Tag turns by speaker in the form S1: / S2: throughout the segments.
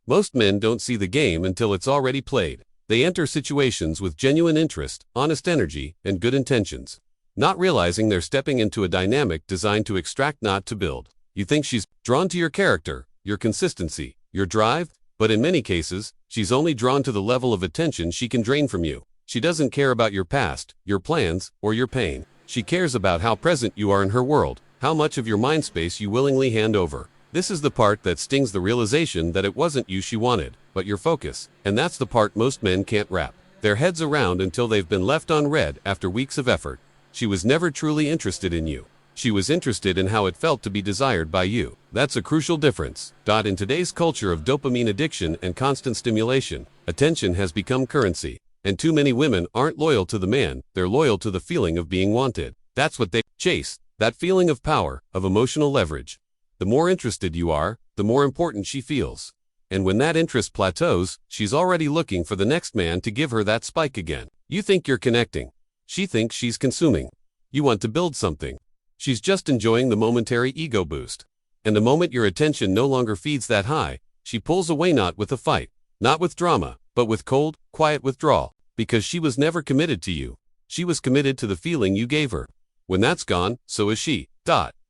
S1: Most men don't see the game until it's already played. They enter situations with genuine interest, honest energy, and good intentions, not realizing they're stepping into a dynamic designed to extract, not to build. You think she's drawn to your character, your consistency, your drive, but in many cases, she's only drawn to the level of attention she can drain from you. She doesn't care about your past, your plans, or your pain. She cares about how present you are in her world, how much of your mind space you willingly hand over. This is the part that stings, the realization that it wasn't you she wanted, but your focus. And that's the part most men can't wrap their heads around until they've been left on red after weeks of effort. She was never truly interested in you. She was interested in how it felt to be desired by you. That's a crucial difference. In today's culture of dopamine addiction and constant stimulation, attention has become currency. And too many women aren't loyal to the man, they're loyal to the feeling of being wanted. That's what they chase, that feeling of power, of emotional leverage. The more interested you are, the more important she feels. And when that interest plateaus, she's already looking for the next man to give her that spike again. You think you're connecting. She thinks she's consuming. You want to build something. She's just enjoying the momentary ego boost. And the moment your attention no longer feeds that high, she pulls away, not with a fight, not with drama, but with cold, quiet withdrawal. Because she was never committed to you. She was committed to the feeling you gave her. When that's gone, so is she.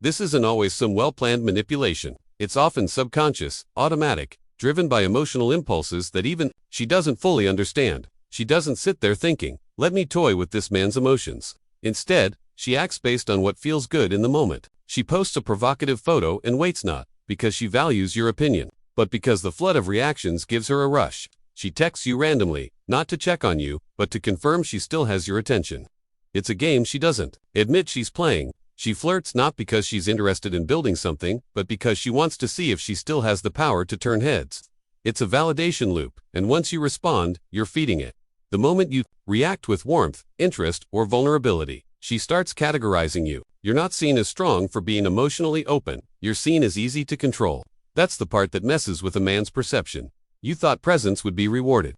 S1: This isn't always some well-planned manipulation. It's often subconscious, automatic, driven by emotional impulses that even she doesn't fully understand. She doesn't sit there thinking, let me toy with this man's emotions. Instead, she acts based on what feels good in the moment. She posts a provocative photo and waits, not because she values your opinion, but because the flood of reactions gives her a rush. She texts you randomly, not to check on you, but to confirm she still has your attention. It's a game she doesn't admit she's playing. She flirts not because she's interested in building something, but because she wants to see if she still has the power to turn heads. It's a validation loop, and once you respond, you're feeding it. The moment you react with warmth, interest, or vulnerability, she starts categorizing you. You're not seen as strong for being emotionally open. You're seen as easy to control. That's the part that messes with a man's perception. You thought presence would be rewarded.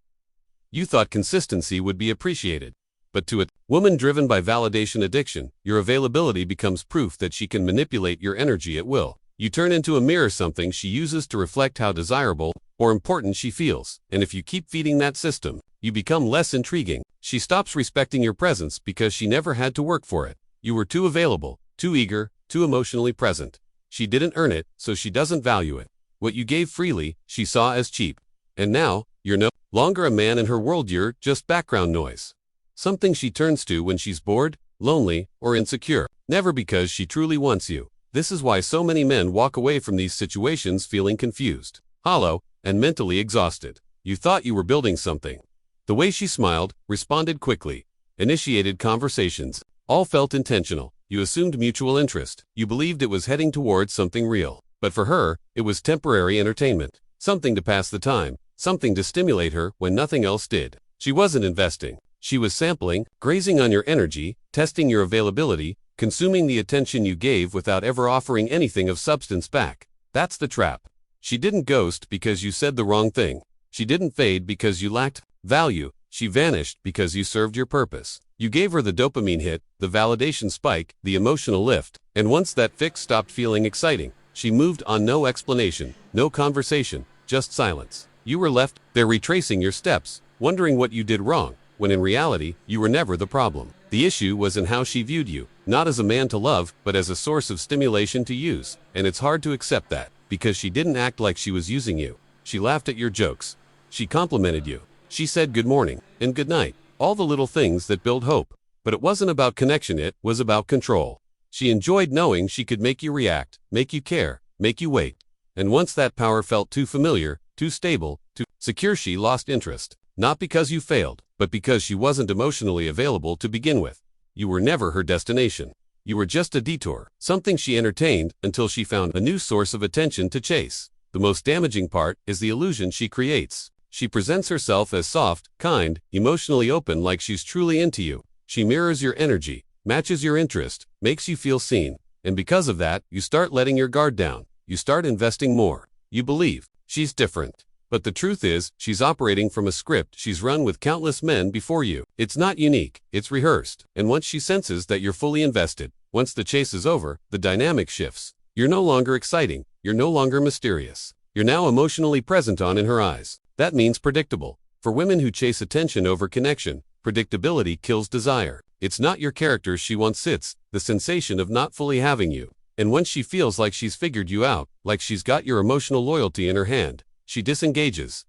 S1: You thought consistency would be appreciated. But to a woman driven by validation addiction, your availability becomes proof that she can manipulate your energy at will. You turn into a mirror, something she uses to reflect how desirable or important she feels. And if you keep feeding that system, you become less intriguing. She stops respecting your presence because she never had to work for it. You were too available, too eager, too emotionally present. She didn't earn it, so she doesn't value it. What you gave freely, she saw as cheap. And now, you're no longer a man in her world, you're just background noise. Something she turns to when she's bored, lonely, or insecure. Never because she truly wants you. This is why so many men walk away from these situations feeling confused, hollow, and mentally exhausted. You thought you were building something. The way she smiled, responded quickly, initiated conversations, all felt intentional. You assumed mutual interest. You believed it was heading towards something real. But for her, it was temporary entertainment. Something to pass the time. Something to stimulate her when nothing else did. She wasn't investing. She was sampling, grazing on your energy, testing your availability, consuming the attention you gave without ever offering anything of substance back. That's the trap. She didn't ghost because you said the wrong thing. She didn't fade because you lacked value. She vanished because you served your purpose. You gave her the dopamine hit, the validation spike, the emotional lift, and once that fix stopped feeling exciting, she moved on. No explanation, no conversation, just silence. You were left there retracing your steps, wondering what you did wrong, when in reality, you were never the problem. The issue was in how she viewed you, not as a man to love, but as a source of stimulation to use. And it's hard to accept that, because she didn't act like she was using you. She laughed at your jokes. She complimented you. She said good morning and good night, all the little things that build hope. But it wasn't about connection, it was about control. She enjoyed knowing she could make you react, make you care, make you wait. And once that power felt too familiar, too stable, too secure, she lost interest. Not because you failed, but because she wasn't emotionally available to begin with. You were never her destination. You were just a detour, something she entertained until she found a new source of attention to chase. The most damaging part is the illusion she creates. She presents herself as soft, kind, emotionally open, like she's truly into you. She mirrors your energy, matches your interest, makes you feel seen. And because of that, you start letting your guard down. You start investing more. You believe she's different. But the truth is, she's operating from a script she's run with countless men before you. It's not unique, it's rehearsed. And once she senses that you're fully invested, once the chase is over, the dynamic shifts. You're no longer exciting, you're no longer mysterious. You're now emotionally present on in her eyes. That means predictable. For women who chase attention over connection, predictability kills desire. It's not your character she wants, it's the sensation of not fully having you. And once she feels like she's figured you out, like she's got your emotional loyalty in her hand, she disengages.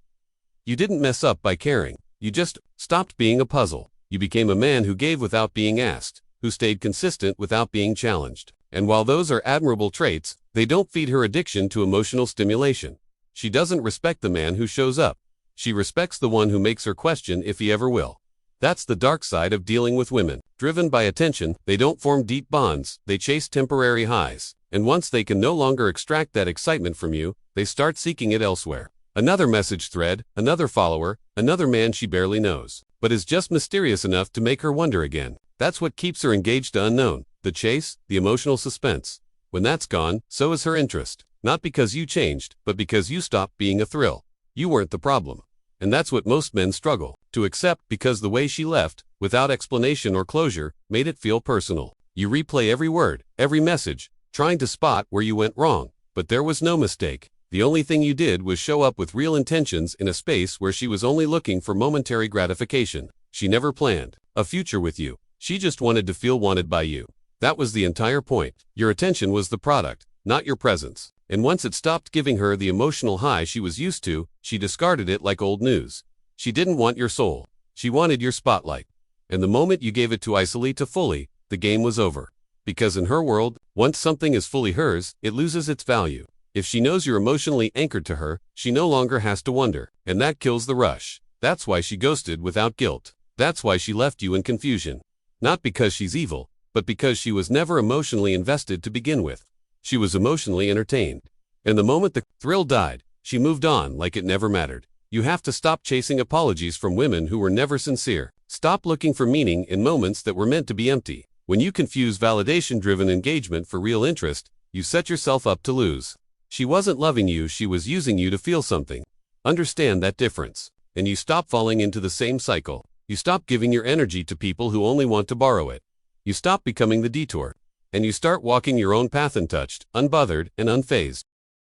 S1: You didn't mess up by caring. You just stopped being a puzzle. You became a man who gave without being asked, who stayed consistent without being challenged. And while those are admirable traits, they don't feed her addiction to emotional stimulation. She doesn't respect the man who shows up. She respects the one who makes her question if he ever will. That's the dark side of dealing with women. Driven by attention, they don't form deep bonds, they chase temporary highs. And once they can no longer extract that excitement from you, they start seeking it elsewhere. Another message thread, another follower, another man she barely knows, but is just mysterious enough to make her wonder again. That's what keeps her engaged to unknown. The chase, the emotional suspense. When that's gone, so is her interest. Not because you changed, but because you stopped being a thrill. You weren't the problem. And that's what most men struggle to accept, because the way she left, without explanation or closure, made it feel personal. You replay every word, every message, trying to spot where you went wrong. But there was no mistake. The only thing you did was show up with real intentions in a space where she was only looking for momentary gratification. She never planned a future with you. She just wanted to feel wanted by you. That was the entire point. Your attention was the product, not your presence. And once it stopped giving her the emotional high she was used to, she discarded it like old news. She didn't want your soul. She wanted your spotlight. And the moment you gave it to isolate to fully, the game was over. Because in her world, once something is fully hers, it loses its value. If she knows you're emotionally anchored to her, she no longer has to wonder. And that kills the rush. That's why she ghosted without guilt. That's why she left you in confusion. Not because she's evil, but because she was never emotionally invested to begin with. She was emotionally entertained. And the moment the thrill died, she moved on like it never mattered. You have to stop chasing apologies from women who were never sincere. Stop looking for meaning in moments that were meant to be empty. When you confuse validation-driven engagement for real interest, you set yourself up to lose. She wasn't loving you, she was using you to feel something. Understand that difference. And you stop falling into the same cycle. You stop giving your energy to people who only want to borrow it. You stop becoming the detour. And you start walking your own path untouched, unbothered, and unfazed.